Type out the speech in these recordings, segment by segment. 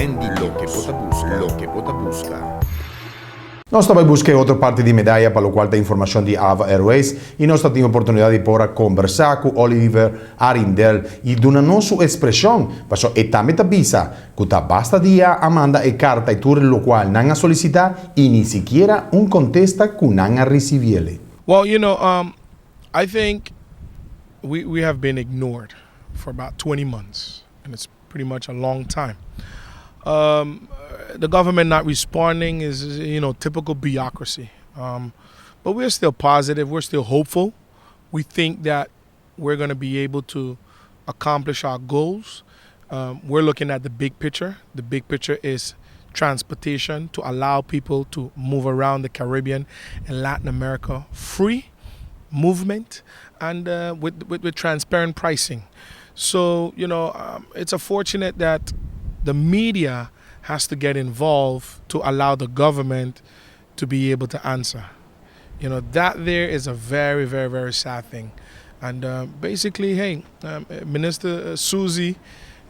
Prendi lo que bota busca. Nós também busquei outra parte de medalha para o qual tem informação de Ava Airways e nós temos a oportunidade de poder conversar com Olivier Arrindell e dar nossa expressão para e também a bisa que basta dia amanda e carta e tudo o qual não a solicitar e nem sequer kontesta que não a recebele. Well, I think we have been ignored for about 20 months, and it's pretty much a long time. The government not responding is, typical bureaucracy. But we're still positive. We're still hopeful. We think that we're going to be able to accomplish our goals. We're looking at the big picture. The big picture is transportation to allow people to move around the Caribbean and Latin America free movement and with transparent pricing. So, it's unfortunate that the media has to get involved to allow the government to be able to answer. That there is a very, very, very sad thing. And basically, Minister Susie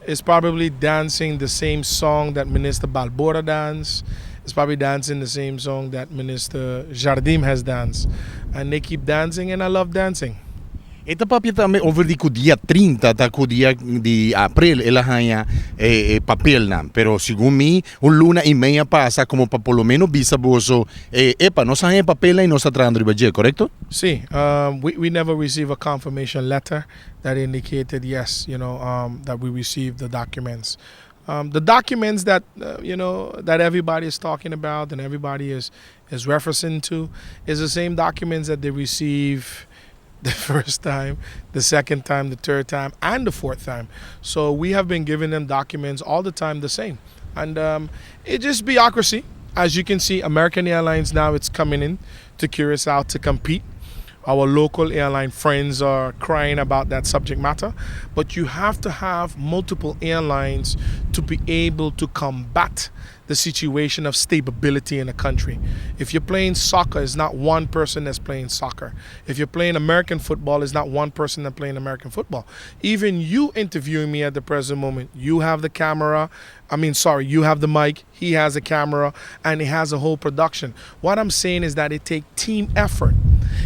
is probably dancing the same song that Minister Balbora danced. Is probably dancing the same song that Minister Jardim has danced. And they keep dancing, and I love dancing. Esta papel também over di dia 30 ta dia de abril ela hanja papel na, pero según mí luna y media pasa como para por lo menos bisa boso nos hanja papel y nos atrás de budget, correcto? Sí, we never received a confirmation letter that indicated yes, that we received the documents. The documents that that everybody is talking about and everybody is referencing to is the same documents that they receive the first time, the second time, the third time, and the fourth time. So we have been giving them documents all the time the same. And it's just bureaucracy. As you can see, American Airlines now, it's coming in to Curacao to compete. Our local airline friends are crying about that subject matter. But you have to have multiple airlines to be able to combat the situation of stability in the country. If you're playing soccer, it's not one person that's playing soccer. If you're playing American football, it's not one person that's playing American football. Even you interviewing me at the present moment, you have the camera. You have the mic, he has a camera, and he has a whole production. What I'm saying is that it takes team effort.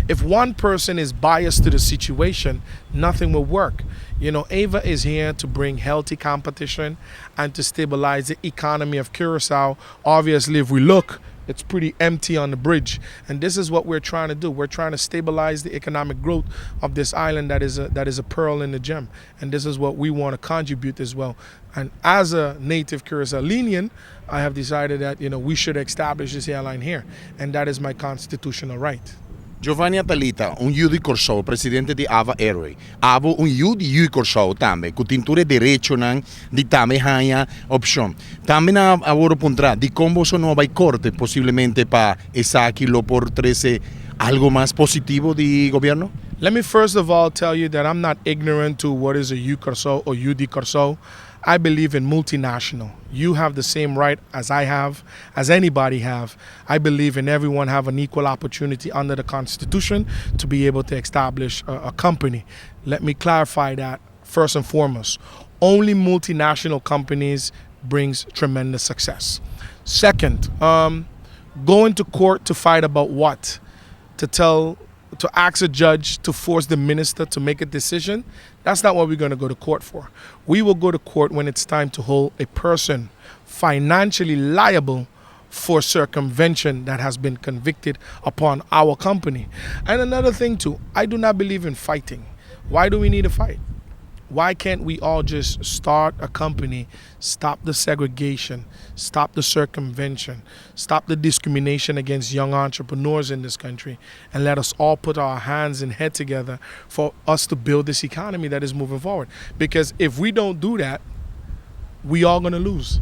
If one person is biased to the situation, nothing will work. Ava is here to bring healthy competition and to stabilize the economy of Curacao. Obviously, if we look, it's pretty empty on the bridge. And this is what we're trying to do. We're trying to stabilize the economic growth of this island that is a pearl in the gem. And this is what we want to contribute as well. And as a native Curaçaoian, I have decided that, we should establish this airline here. And that is my constitutional right. Giovanni Atalita, Yudi Corso, presidente di Ava Airways. Avo Yudi Corso também, com tintura direito de também hanja opção. Também na agora pontra de como so no vai corte possivelmente para essa aquilo por 13 algo mais positivo de governo? Let me first of all tell you that I'm not ignorant to what is a U Corso or UD Corso. I believe in multinational. You have the same right as I have, as anybody have. I believe in everyone have an equal opportunity under the Constitution to be able to establish a company. Let me clarify that first and foremost. Only multinational companies brings tremendous success. Second, going to court to fight about what? To ask a judge to force the minister to make a decision, that's not what we're going to go to court for. We will go to court when it's time to hold a person financially liable for circumvention that has been convicted upon our company. And another thing too, I do not believe in fighting. Why do we need to fight? Why can't we all just start a company, stop the segregation, stop the circumvention, stop the discrimination against young entrepreneurs in this country, and let us all put our hands and head together for us to build this economy that is moving forward? Because if we don't do that, we are going to lose.